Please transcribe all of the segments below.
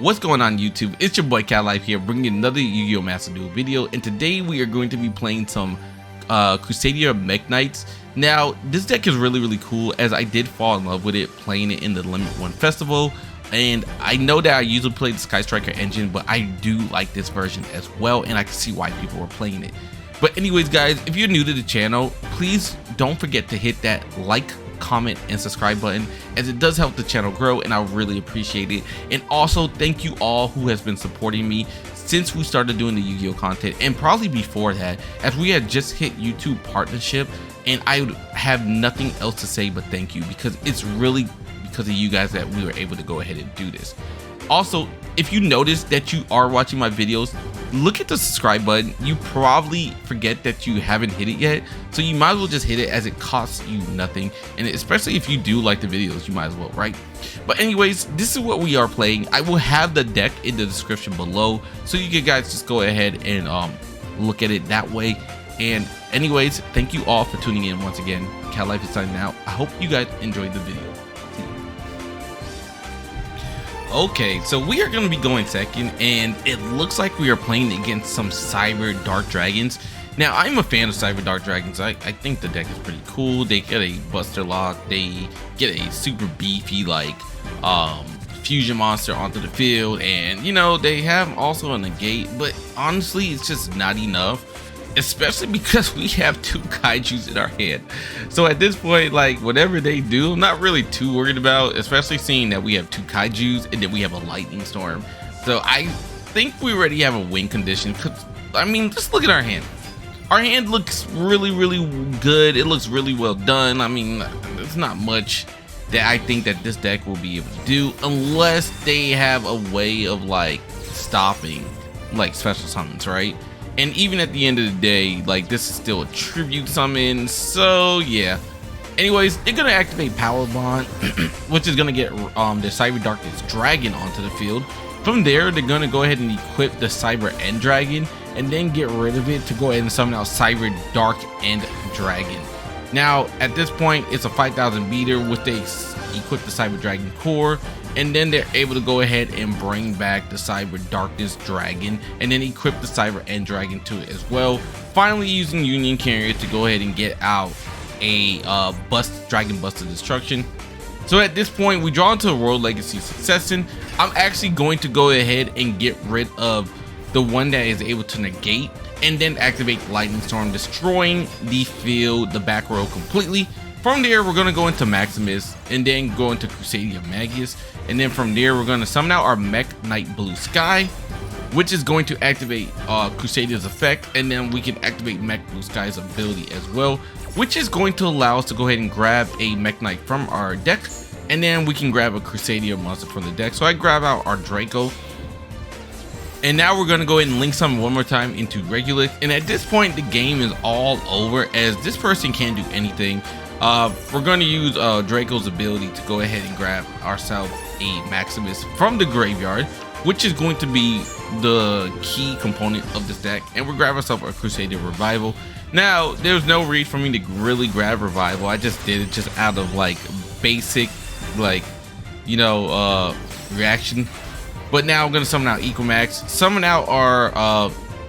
What's going on YouTube? It's your boy Cat Life here, bringing you another Yu-Gi-Oh! Master Duel video, and today we are going to be playing some Crusadia Mekk-Knights. Now, this deck is really cool, as I did fall in love with it playing it in the Limit 1 Festival, and I know that I usually play the Sky Striker engine, but I do like this version as well, and I can see why people were playing it. But anyways guys, if you're new to the channel, please don't forget to hit that like, comment, and subscribe button, as it does help the channel grow, and I really appreciate it. And also thank you all who has been supporting me since we started doing the Yu-Gi-Oh content, and probably before that, as we had just hit YouTube partnership, and I would have nothing else to say but thank you, because it's really because of you guys that we were able to go ahead and do this. Also, if you notice that you are watching my videos, look at the subscribe button. You probably forget that you haven't hit it yet, so you might as well just hit it, as it costs you nothing, and especially if you do like the videos, you might as well, right? But anyways, this is what we are playing. I will have the deck in the description below, so you can guys just go ahead and look at it that way. And anyways, thank you all for tuning in once again. Cat Life is signing out. I hope you guys enjoyed the video. Okay, so we are going to be going second, and it looks like we are playing against some Cyber Dark Dragons. Now, I'm a fan of Cyber Dark Dragons. I think the deck is pretty cool. They get a Buster Lock. They get a super beefy, like, fusion monster onto the field. And, you know, they have also a negate. But honestly, it's just not enough, especially because we have two Kaijus in our hand. So at this point, like, whatever they do, I'm not really too worried about, especially seeing that we have two Kaijus and then we have a Lightning Storm. So I think we already have a win condition, because, I mean, just look at our hand. Our hand looks really good. It looks really well done. I mean, there's not much that I think that this deck will be able to do, unless they have a way of, like, stopping, like, special summons, right? And even at the end of the day, like, this is still a tribute summon, so yeah. Anyways, they're gonna activate Power Bond, which is gonna get the Cyber Darkness Dragon onto the field. From there, they're gonna go ahead and equip the Cyber End Dragon, and then get rid of it to go ahead and summon out Cyber Dark End Dragon. Now, at this point, it's a 5,000 beater, which they equip the Cyber Dragon core, and then they're able to go ahead and bring back the Cyber Darkness Dragon, and then equip the Cyber End Dragon to it as well. Finally, using Union Carrier to go ahead and get out a Dragon Buster Destruction. So at this point, we draw into a World Legacy Succession. I'm actually going to go ahead and get rid of the one that is able to negate, and then activate Lightning Storm, destroying the field, the back row completely. From there, we're going to go into Maximus, and then go into Crusadia Magus, and then from there, we're going to summon out our Mekk-Knight Blue Sky, which is going to activate Crusadia's effect, and then we can activate Mekk Blue Sky's ability as well, which is going to allow us to go ahead and grab a Mekk-Knight from our deck, and then we can grab a Crusadia monster from the deck. So I grab out our Draco, and now we're going to go ahead and link summon one more time into Regulus, and at this point, the game is all over, as this person can't do anything. We're going to use Draco's ability to go ahead and grab ourselves a Maximus from the graveyard, which is going to be the key component of this deck, and we'll grab ourselves a Crusadia Revival. Now, there's no reason for me to really grab Revival. I just did it just out of, like, basic, like, you know, reaction. But now I'm going to summon out Equimax, summon out our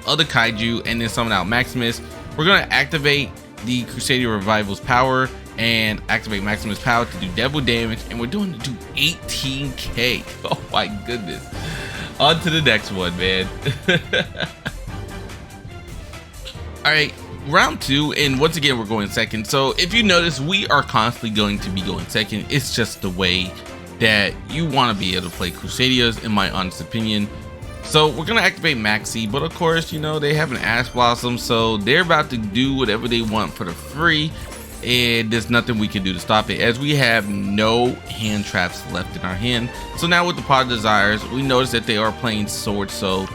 other Kaiju, and then summon out Maximus. We're going to activate the Crusadia Revival's power and activate Maximus' power to do double damage, and we're doing to do 18k. Oh my goodness. On to the next one, man. Alright, round 2, and once again we're going second. So if you notice, we are constantly going to be going second. It's just the way that you want to be able to play Crusadias, in my honest opinion. So we're gonna activate Maxx, but of course, you know, they have an Ash Blossom, so they're about to do whatever they want for the free, and there's nothing we can do to stop it, as we have no hand traps left in our hand. So now with the Pot of Desires, we notice that they are playing SWORDSOUL.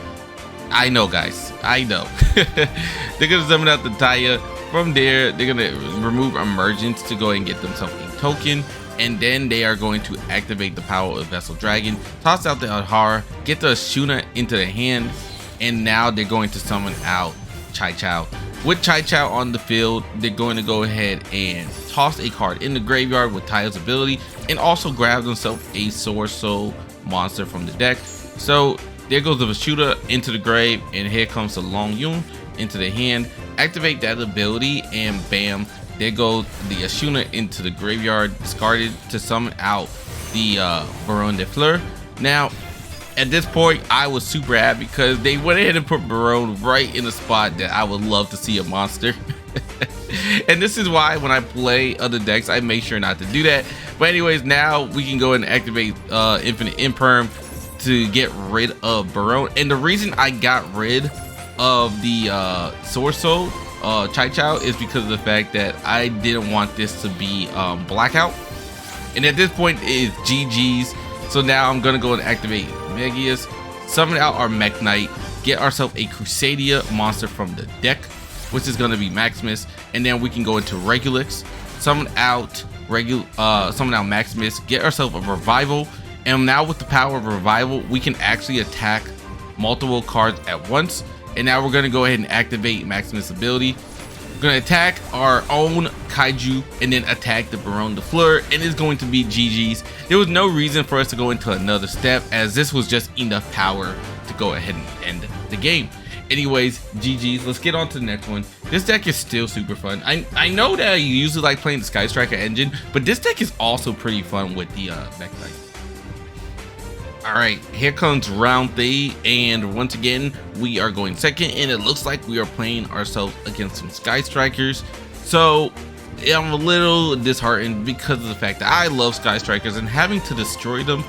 I know, guys, I know. They're gonna summon out the Taya. From there, they're gonna remove Emergence to go ahead and get themselves a token, and then they are going to activate the power of Vessel Dragon, toss out the Adhara, get the Shuna into the hand, and now they're going to summon out Chai Chao. With Chai Chao on the field, they're going to go ahead and toss a card in the graveyard with Taya's ability, and also grab themselves a SWORDSOUL monster from the deck. So there goes the Vashuda into the grave, and here comes the Long Yun into the hand. Activate that ability, and bam, there goes the Ashuna into the graveyard, discarded to summon out the Baron de Fleur. Now, at this point, I was super happy because they went ahead and put Baron right in the spot that I would love to see a monster. And this is why when I play other decks, I make sure not to do that. But anyways, now we can go ahead and activate Infinite Imperm to get rid of Baron. And the reason I got rid of the SWORDSOUL Chai is because of the fact that I didn't want this to be blackout. And at this point, it is GG's. So now I'm gonna go and activate Megius, summon out our Mekk-Knight, get ourselves a Crusadia monster from the deck, which is gonna be Maximus, and then we can go into Regulix, summon out Maximus, get ourselves a Revival, and now with the power of Revival, we can actually attack multiple cards at once. And now we're gonna go ahead and activate Maximus' ability. We're gonna attack our own Kaiju and then attack the Baron de Fleur, and it's going to be GG's. There was no reason for us to go into another step, as this was just enough power to go ahead and end the game. Anyways, GG's. Let's get on to the next one. This deck is still super fun. I know that you usually like playing the Sky Striker engine, but this deck is also pretty fun with the Mekk-Knight. Alright, here comes round 3, and once again we are going second, and it looks like we are playing ourselves against some Sky Strikers. So I'm a little disheartened because of the fact that I love Sky Strikers, and having to destroy them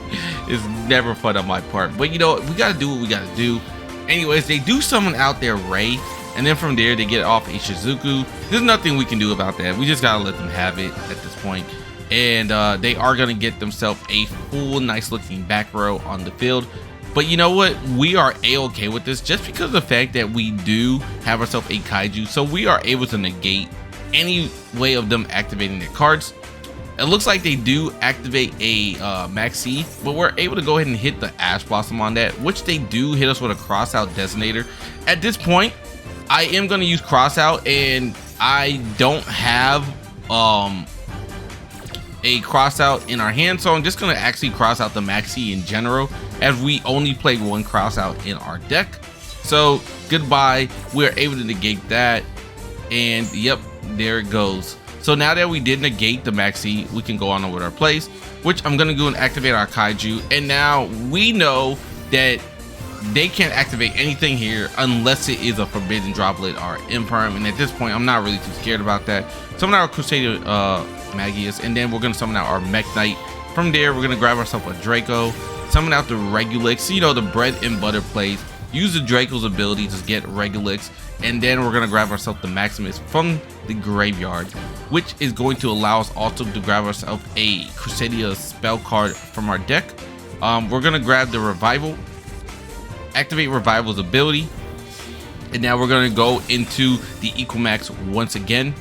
is never fun on my part. But you know what, we gotta do what we gotta do. Anyways, they do summon out their Ray, and then from there they get off a Shizuku. There's nothing we can do about that. We just gotta let them have it at this point. And they are going to get themselves a full nice looking back row on the field. But you know what, we are a-okay with this just because of the fact that we do have ourselves a Kaiju, so we are able to negate any way of them activating their cards. It looks like they do activate a Maxx, but we're able to go ahead and hit the Ash Blossom on that, which they do hit us with a Crossout Designator. At this point, I am going to use Crossout, and I don't have a Crossout in our hand, so I'm just going to actually cross out the Maxx in general, as we only play one Crossout in our deck. So goodbye, we're able to negate that, and yep, there it goes. So now that we did negate the Maxx, we can go on with our plays, which I'm going to go and activate our Kaiju. And now we know that they can't activate anything here unless it is a Forbidden Droplet or Imperm, and at this point I'm not really too scared about that. Summon our Crusadia Magius, and then we're going to summon out our Mekk-Knight. From there we're going to grab ourselves a Draco, summon out the Regulix, you know, the bread and butter plays. Use the Draco's ability to get Regulix, and then we're going to grab ourselves the Maximus from the graveyard, which is going to allow us also to grab ourselves a Crusadia spell card from our deck. We're going to grab the Revival, activate Revival's ability, and now we're going to go into the Equimax once again,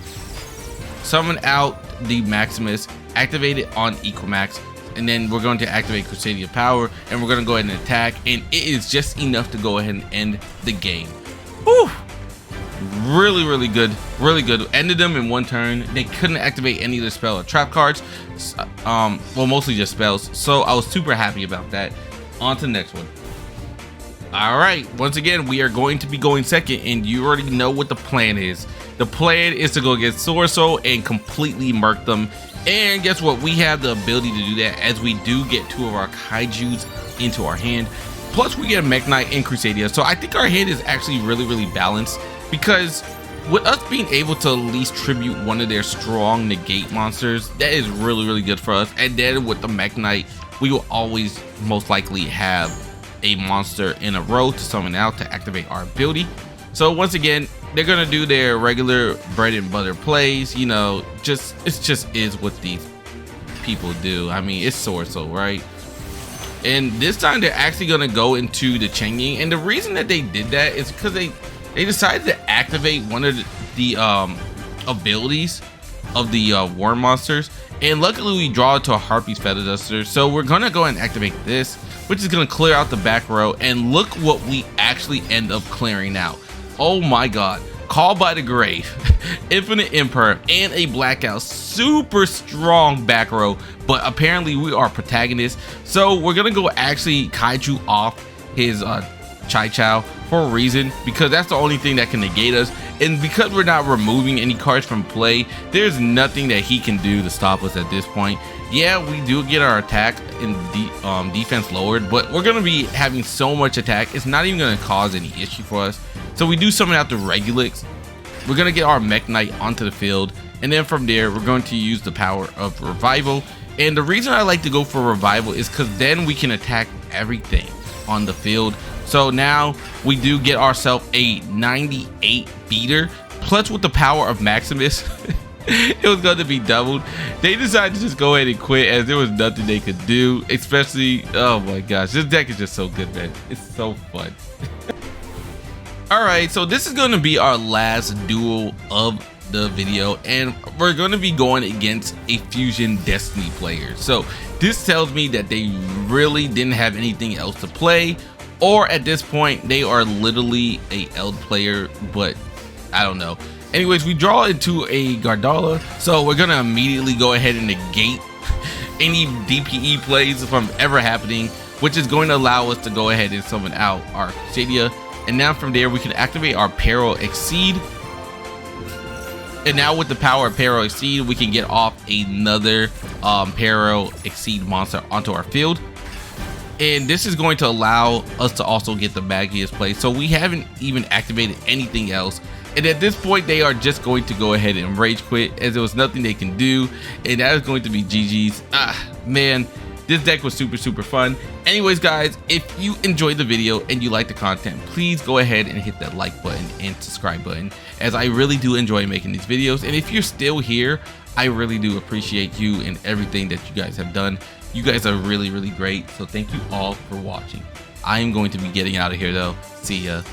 summon out the Maximus, activate it on Equimax, and then we're going to activate Crusadia Power, and we're going to go ahead and attack, and it is just enough to go ahead and end the game. Whew. Really good, really good. Ended them in one turn. They couldn't activate any of the spell or trap cards, well, mostly just spells, so I was super happy about that. On to the next one. Alright, once again we are going to be going second, and you already know what the plan is. The plan is to go get SWORDSOUL and completely murk them. And guess what? We have the ability to do that, as we do get 2 of our Kaijus into our hand. Plus we get a Mekk-Knight and Crusadia. So I think our hand is actually really balanced, because with us being able to at least tribute one of their strong negate monsters, that is really good for us. And then with the Mekk-Knight, we will always most likely have a monster in a row to summon out to activate our ability. So once again, they're gonna do their regular bread and butter plays, you know, it just is what these people do. I mean, it's SWORDSOUL, right? And this time they're actually gonna go into the Changing, and the reason that they did that is because they decided to activate one of the abilities of the war monsters, and luckily we draw it to a Harpy's Feather Duster. So we're gonna go ahead and activate this, which is gonna clear out the back row, and look what we actually end up clearing out. Oh my god, Call by the Grave, Infinite Imperm, and a Blackout. Super strong back row, but apparently we are protagonists, so we're gonna go actually Kaiju off his Chai Chow for a reason, because that's the only thing that can negate us, and because we're not removing any cards from play, there's nothing that he can do to stop us at this point. Yeah, we do get our attack and defense lowered, but we're gonna be having so much attack, it's not even gonna cause any issue for us. So we do summon out the Regulix. We're gonna get our Mekk-Knight onto the field, and then from there we're going to use the power of Revival. And the reason I like to go for Revival is because then we can attack everything on the field. So now we do get ourselves a 98 beater, plus with the power of Maximus. It was going to be doubled. They decided to just go ahead and quit, as there was nothing they could do, especially, oh my gosh, this deck is just so good, man. It's so fun. All right, so this is going to be our last duel of the video, and we're going to be going against a Fusion Destiny player. So this tells me that they really didn't have anything else to play, or at this point they are literally a Eld player, but I don't know. Anyways, we draw into a Gadarla, so we're gonna immediately go ahead and negate any DPE plays from ever happening, which is going to allow us to go ahead and summon out our Crusadia. And now from there we can activate our Peril Exceed, and now with the power of Peril Exceed we can get off another Peril Exceed monster onto our field. And this is going to allow us to also get the Magius play, so we haven't even activated anything else. And at this point they are just going to go ahead and rage quit, as there was nothing they can do, and that is going to be GG's. Man, this deck was super fun. Anyways guys, if you enjoyed the video and you like the content, please go ahead and hit that like button and subscribe button, as I really do enjoy making these videos. And if you're still here, I really do appreciate you and everything that you guys have done. You guys are really great, so thank you all for watching. I am going to be getting out of here though. See ya.